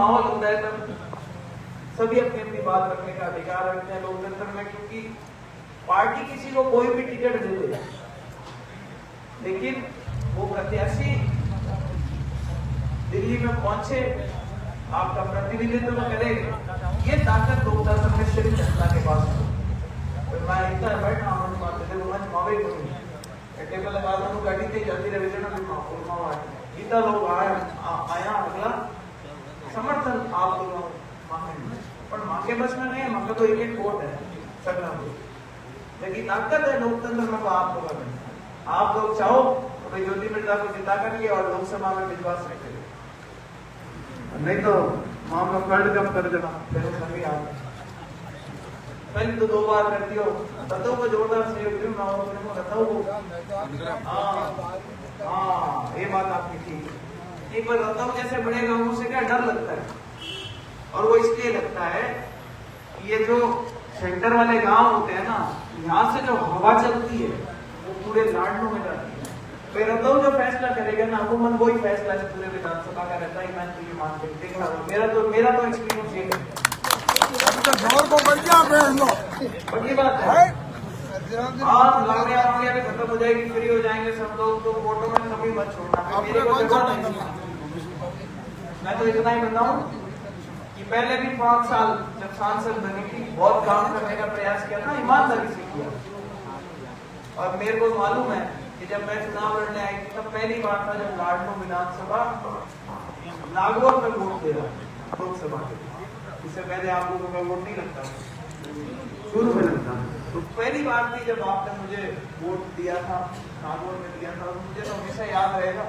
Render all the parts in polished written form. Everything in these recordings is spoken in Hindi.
माहौल होता है तब सभी अपनी अपनी बात रखने का अधिकार रखते हैं लोकतंत्र में, क्योंकि पार्टी किसी को कोई भी टिकट दे दे, लेकिन वो प्रत्याशी दिल्ली में पहुंचे, आपका प्रतिनिधित्व तो करेगा, ये ताकत लोकतंत्र में सिर्फ जनता के पास है। तो मैं इतना बैठा हूं माते देखो मंच मावे को टेबल लगा दो गाड़ी ते जल्दी रिवीजन में मावा इतना लोग आया अगला समर्थन आप लोग मांगे, पर मांगे बस में नहीं, मांगे तो एक वोट है सगला को, लेकिन ताकत है लोकतंत्र में आप लोगों में। आप लोग चाहो तो भाई ज्योति मिर्जा को जिता करके और लोकसभा में भिजवा सकते हो, नहीं तो मामला कर्ड कम कर देना फिर सभी आप पहले तो 2 बार करती हो बताओ को जोरदार से क्यों ना हो बताओ को। हाँ ये बात आपकी ठीक है। एक बार बताओ जैसे बड़े गांवों से क्या डर लगता है, और वो इसलिए लगता है कि ये जो सेंटर वाले गांव होते हैं ना, यहाँ से जो हवा चलती है वो पूरे लाडनों में जाती है। फिर बताओ जो फैसला करेगा ना वो मन वही फैसला है पूरे विधानसभा का रहता है। मैं तो ये मान के मेरा तो एक्सपीरियंस ये है। बड़ी बात है आप लांगड़िया भी खत्म हो जाएगी, फ्री हो जाएंगे सब लोग, तो वोटों में कभी मत छोड़ना। मेरे को जगह नहीं, मैं तो इतना ही बताऊं कि पहले भी 5 साल जब सांसद बनी थी बहुत काम करने का प्रयास किया था, ईमानदारी से किया। और मेरे को मालूम है कि जब मैं चुनाव लड़ने आई थी तब पहली बार था जब लाडनों विधानसभा नागौर में वोट दे रहा लोकसभा के, इससे पहले आप लोगों का वोट नहीं लगता, शुरू में लगता। तो पहली बार थी जब आपने मुझे वोट दिया था, नागौर में दिया था, मुझे तो हमेशा याद रहेगा।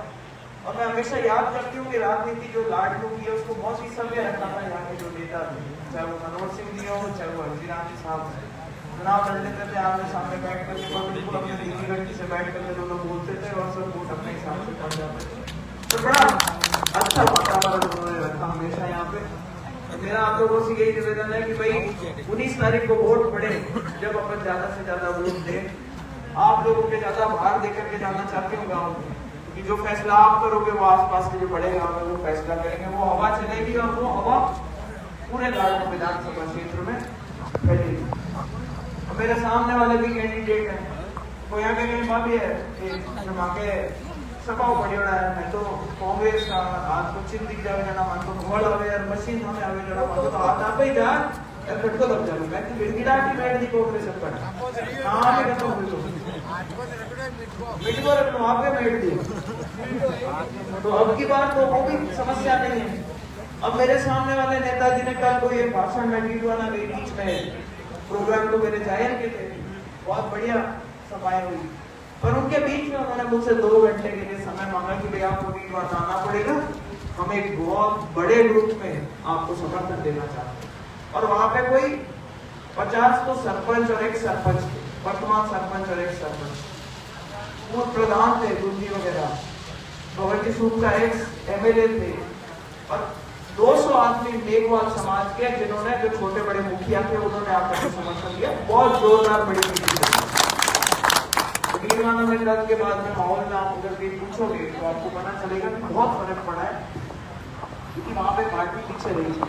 और मैं हमेशा याद करती हूँ कि राजनीति जो लाडनों की है उसको बहुत ही समय रखना था। यहाँ के जो नेता थे, चाहे वो मनोहर सिंह जी हो, चाहे वो हल्दीराम जी साहब, चुनाव लड़ने थे आमने सामने बैठ करके बिल्कुल अपने दीदी गड्डी से बैठ करके जो लोग बोलते थे और सब वोट अपने हिसाब से कर जाते थे। तो बड़ा अच्छा वातावरण उन्होंने रखा हमेशा यहाँ पे। मेरा आप लोगों से यही निवेदन है कि भाई 19 तारीख को वोट पड़े, जब अपन ज्यादा से ज्यादा वोट दें। आप लोगों के ज्यादा बाहर देकर के जाना चाहते हो गाँव में, क्योंकि जो फैसला आप करोगे वो आसपास के जो बड़े गाँव है वो फैसला करेंगे, वो हवा चलेगी और वो हवा पूरे लाडनों विधानसभा क्षेत्र में फैलेगी। मेरे सामने वाले भी कैंडिडेट हैं, वो यहाँ के कहीं बात है कि वहाँ के सभाओ पड़ियोड़ा है। मैं तो कांग्रेस का आज तो चिंतित जावे जाना मन तो घोल आवे यार मशीन हमें आवे जाना मन तो हाथ आप ही जा यार खटको लग जावे। मैं तो गिड़गिड़ाटी बैठ दी कांग्रेस पर हां मैं कहता हूं मिट को रखो आप पे बैठ दिया। तो अब की बात तो वो भी समस्या नहीं है। अब मेरे सामने वाले नेताजी ने कल को ये भाषण में वीडियोना गई बीच में प्रोग्राम तो मेरे जायर के थे, बहुत बढ़िया सभाएं हुई, पर उनके बीच में उन्होंने मुझसे 2 घंटे के लिए समय मांगा कि भाई आपको वीडियो आना पड़ेगा, हम एक बहुत बड़े ग्रुप में आपको समर्थन देना चाहते हैं। और वहां पे कोई 50 तो सरपंच और एक सरपंच थे, वर्तमान सरपंच और एक सरपंच, पूर्व प्रधान थे गुंजी वगैरह, भगवती सूद का एक MLA थे, और 200 आदमी मेघवाल समाज के जिन्होंने जो छोटे बड़े मुखिया थे उन्होंने आपका समर्थन दिया। बहुत जोरदार बड़ी मीटिंग में कल के बाद में माहौल में आप उधर भी पूछोगे तो आपको पता चलेगा कि बहुत फर्क पड़ा है, क्योंकि वहां पे पार्टी पीछे रही है।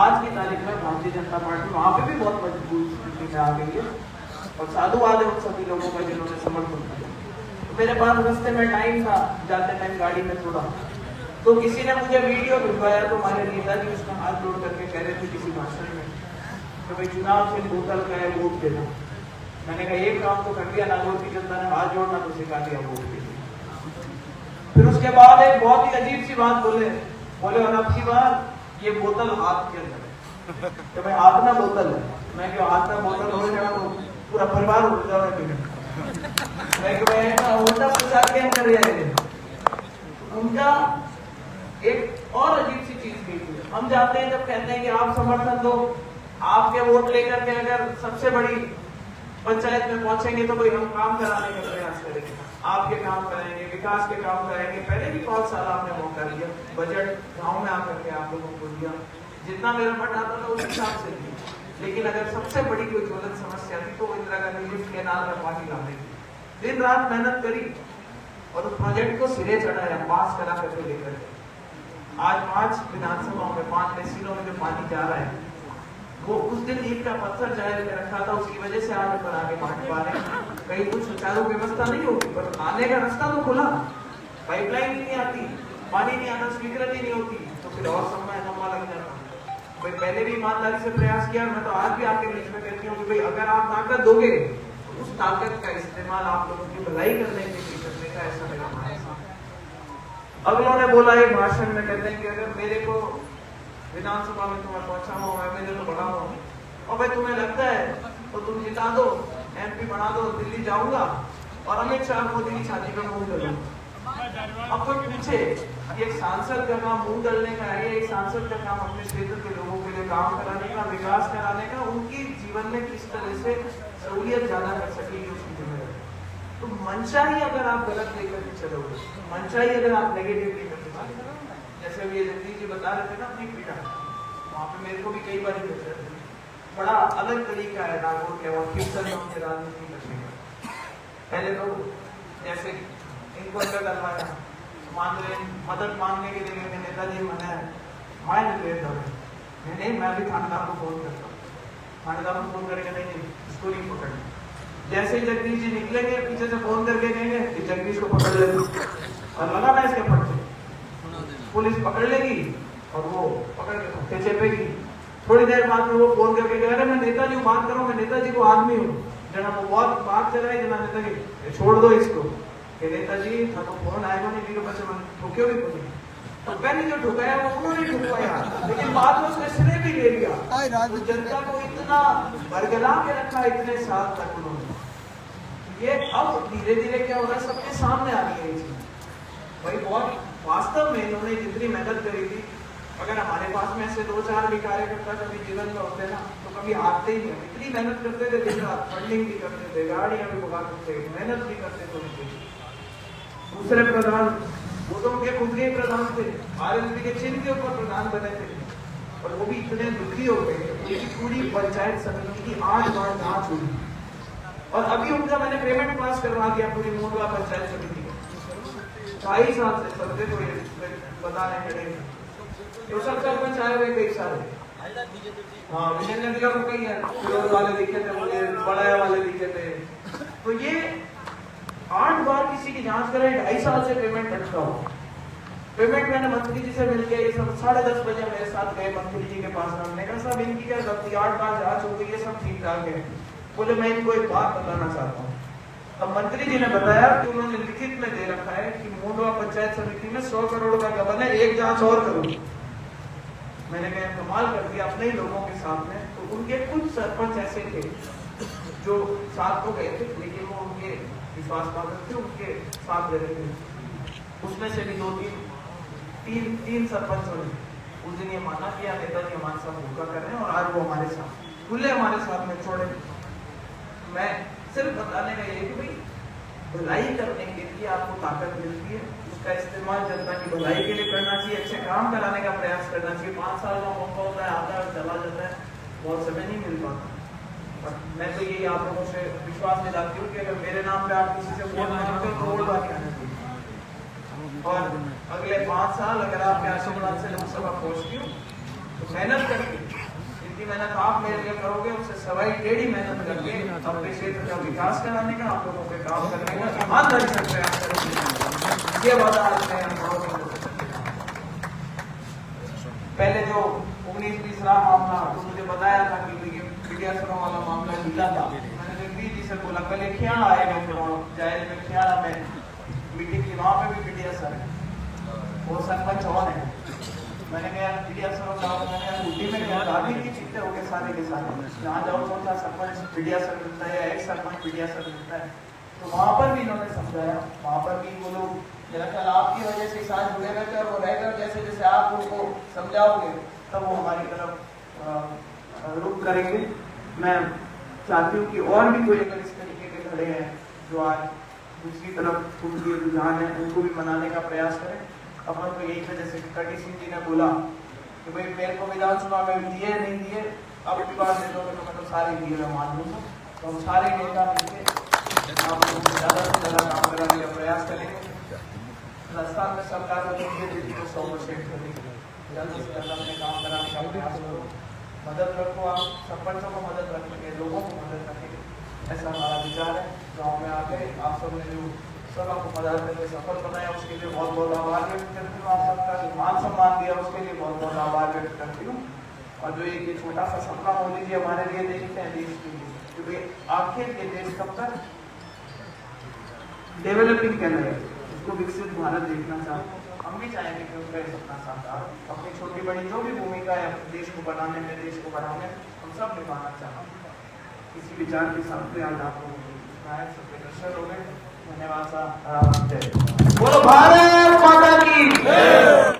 आज की तारीख में भारतीय जनता पार्टी वहां पे भी बहुत मजबूत स्थिति में आ गई है, और साधुवाद है उन सभी लोगों का जिन्होंने समर्थन किया। तो मेरे पास रास्ते में टाइम था, जाते टाइम गाड़ी में थोड़ा, तो किसी ने मुझे वीडियो भिजवाया, तो हमारे नेताजी उसमें हाथ जोड़ करके कह रहे थे किसी भाषण में तो भाई चुनाव से बोतल का है वोट देना। मैंने कहा एक काम तो कर दिया, नागौर की जनता ने हाथ जोड़ना तो सिखा दिया वोट देना। फिर उसके बाद एक बहुत ही अजीब सी बात बोले और अब की बात ये बोतल हाथ के अंदर है, तो भाई हाथ ना बोतल है। मैं क्यों हाथ ना बोतल हो जाएगा तो पूरा परिवार उड़ जाएगा। मैं क्यों उल्टा प्रचार के अंदर उनका एक और अजीब सी चीज की, हम जाते हैं जब कहते हैं कि आप समर्थन दो, आपके वोट लेकर के अगर सबसे बड़ी पंचायत में पहुंचेंगे तो कोई हम काम कराने का प्रयास करेंगे, आपके काम कराएंगे, विकास के काम कराएंगे। पहले भी 5 साल आपने मौका दिया, बजट गांव में आकर के आप लोगों को दिया, जितना मेरा मत आता था उस हिसाब से दिया। लेकिन अगर सबसे बड़ी कोई ज्वलंत समस्या थी तो इंदिरा गांधी लिफ्ट के नाम पर पानी लाने की दिन रात मेहनत करी और उस प्रोजेक्ट को सिरे चढ़ाया, पास करा करके लेकर। आज 5 विधानसभाओं में 5 तहसीलों में जो पानी जा रहा है वो उस दिन ईट का पत्थर जाहिर में रखा था, उसकी वजह से आज पर आगे बांट पा रहे हैं। कहीं कुछ सुचारू व्यवस्था नहीं होती पर आने का रास्ता तो खुला, पाइपलाइन ही नहीं आती, पानी नहीं आता, स्वीकृति नहीं होती, तो फिर और समय लंबा लग जाता। भाई पहले भी ईमानदारी से प्रयास किया, मैं तो आज भी आपके बीच में कहती हूँ कि भाई अगर आप ताकत दोगे तो उस ताकत का इस्तेमाल आप लोगों की भलाई करने के लिए करने का, ऐसा मेरा मानना है। अगलों ने बोला एक भाषण में, कहते हैं कि अगर मेरे को विधानसभा में तुम्हें पहुंचा हुआ एमएलए तो बना हुआ और भाई तुम्हें लगता है तो तुम जिता दो, एमपी बना दो, दिल्ली जाऊंगा और अमित शाह मोदी की छाती पर मुंह डालूंगा। अब कोई पूछे एक सांसद का काम मुंह डालने का है, एक सांसद का काम अपने क्षेत्र के लोगों के लिए काम कराने का, विकास कराने का, उनकी जीवन में किस तरह से सहूलियत ज्यादा कर सकेगी उसकी जिम्मेदारी। तो मंशा ही अगर आप गलत लेकर के चलोगे, मंशा ही अगर आप नेगेटिव लेकर के चलोगे, जैसे अभी जगदीश जी बता रहे थे ना अपनी पीड़ा, वहाँ पे मेरे को भी कई बार बड़ा अलग तरीका है नागौर के वहाँ कीर्तन की राजनीति करने का। पहले तो जैसे इनको अंदर डलवाया, मान रहे मदद मांगने के लिए मेरे नेताजी मना है, नहीं मैं भी थानेदार को फोन करता हूँ, थानेदार को फोन करके नहीं इसको नहीं पकड़ना। जैसे जगदीश जी निकलेंगे पीछे से फोन करके कहेंगे कि जगदीश को पकड़ लेंगे और लगा ना इसके पट्टे, पुलिस पकड़ लेगी और वो पकड़ के पट्टे चेपेगी। थोड़ी देर बाद में वो फोन करके कह रहे मैं नेताजी बात करूँ, मैं नेताजी को आदमी हूँ, जना वो बहुत बात कर रहे जना नेताजी छोड़ दो इसको, कि नेताजी था तो फोन आएगा नहीं कि बच्चे मन ठोके भी पड़ी, तो पहले जो ठुकाया वो उन्होंने ठुकवाया, लेकिन बाद में उसने श्रेय भी ले लिया। तो जनता को इतना बरगला के रखा इतने साल तक उन्होंने, ये अब धीरे धीरे क्या हो रहा है सबके सामने आ रही है ये चीज। भाई बहुत वास्तव में इन्होंने जितनी मेहनत करी थी, अगर हमारे पास में ऐसे 2-4 भी कार्यकर्ता कभी जीवन में होते ना तो कभी आते ही नहीं, इतनी मेहनत करते थे, दिन रात फंडिंग भी करते थे, गाड़ियां भी बुला करते थे, मेहनत भी करते थे उनके। दूसरे प्रधान वो तो उनके खुद के प्रधान थे, आरएसपी के चिन्ह के ऊपर प्रधान बने थे, और वो भी इतने दुखी हो गए। उनकी पूरी पंचायत समिति की 8 बार जांच हुई और अभी उनका मैंने पेमेंट पास करवा दिया पूरी मोडवा पंचायत समिति को। 22 साल से सबसे को ये बता रहे हैं तो सब सरपंच आए हुए कई सारे, हाँ विजय नदिया को कई है, फिरोज वाले दिखे थे, मुझे बड़ाया वाले दिखे थे। तो ये 8 बार किसी की जांच करे, 2.5 साल से पेमेंट अटका हो। पेमेंट मैंने मंत्री जी से मिलकर ये सब 10:30 बजे मेरे साथ गए मंत्री जी के पास, हमने कहा सब इनकी क्या गलती, 8 बार जांच हो गई है, सब ठीक ठाक है। बोले मैं इनको एक बात बताना चाहता हूँ। अब मंत्री जी ने बताया कि उन्होंने लिखित में दे रखा है कि मोडवा पंचायत समिति में 100 करोड़ का गबन है, एक जांच और करो। मैंने कहा कमाल कर दिया अपने ही लोगों के सामने। तो उनके कुछ सरपंच ऐसे थे जो साथ को गए थे, लेकिन वो उनके विश्वास पात्र थे, उनके साथ रहे थे। उसमें से भी 2-3 सरपंचों ने उस दिन ये माना कि नेताजी हमारे साथ धोखा कर रहे हैं और आज वो हमारे साथ खुले हमारे साथ में छोड़े। मैं सिर्फ बताने का ये कि भाई भलाई करने के लिए आपको ताकत मिलती है, उसका इस्तेमाल जनता की भलाई के लिए करना चाहिए, अच्छे काम कराने का प्रयास करना चाहिए। 5 साल का मौका होता है, आता है चला जाता है, बहुत समय नहीं मिल पाता। पर मैं तो यही आप लोगों से विश्वास दिलाती हूँ कि अगर मेरे नाम पे आप किसी से फोन मांगते हो तो बात आना चाहिए। और अगले 5 साल अगर आपके आशीर्वाद से लोकसभा पहुंचती हूँ तो मेहनत करके, जितनी मेहनत आप मेरे लिए करोगे उससे सवाई टेढ़ी मेहनत करके अपने क्षेत्र का विकास कराने का, आप लोगों के काम करने का ईमानदारी से प्रयास करेंगे। ये वादा आज मैं पहले जो 19-20 मामला तो मुझे बताया था कि विद्यासरों वाला मामला ढीला था। मैंने जगदीश जी से बोला कल ख्याल आएगा जायज में, ख्याल में मीटिंग की, वहाँ पे भी मीडिया सर है, वो सरपंच और है। मैंने कहा मीडिया सर ड्यूटी में क्या राजनीति जीते हो गए सारे के सारे, जहाँ जाओ कौन सा सरपंच मीडिया सर मिलता है, एक सरपंच मीडिया सर मिलता है। तो वहाँ पर भी इन्होंने समझाया, वहाँ पर भी वो लोग मेरा ख्याल आपकी वजह से साथ जुड़े रहते और वो रहकर जैसे जैसे आप उनको समझाओगे तब वो हमारी तरफ रुख करेंगे। मैं चाहती हूँ कि और भी कोई अगर इस तरीके के खड़े हैं जो आज दूसरी तरफ उनकी रुझान है, उनको भी मनाने का प्रयास करें। अपन तो यही था जैसे कटी सिंह जी ने बोला कि भाई मेरे को विधानसभा में दिए नहीं दिए, अब की बात दे दोगे तो मैं तो सारे दिए मैं मान लूँगा। तो हम सारे नेता मिलकर आप लोगों को ज़्यादा से ज़्यादा काम कराने का प्रयास करेंगे। राजस्थान में सरकार को 100% करेंगे। जल्द से जल्द अपने काम कराने का प्रयास करो, मदद रखो, आप सरपंचों को मदद रखेंगे, लोगों को मदद रखेंगे, ऐसा हमारा विचार है। गाँव में आके आप सब ने जो सब आपको मदद करके सफल बनाया उसके लिए बहुत बहुत आभार व्यक्त करती हूँ। आप सबका मान सम्मान दिया उसके लिए बहुत बहुत आभार व्यक्त करती हूँ। और जो एक ये छोटा सा सपना मोदी जी हमारे लिए देखते हैं देश के लिए, क्योंकि आखिर ये देश कब तक डेवलपिंग कर रहे हैं, उसको विकसित भारत देखना चाहते हैं। हम भी चाहेंगे कि उसका ये सपना साकार हो। अपनी छोटी बड़ी जो भी भूमिका है देश को बनाने में, देश को बढ़ाने में, हम सब निभाना चाहेंगे। इसी विचार के साथ आज आप लोग सबके दर्शन हो गए। धन्यवाद साहब। बोलो भारत माता की।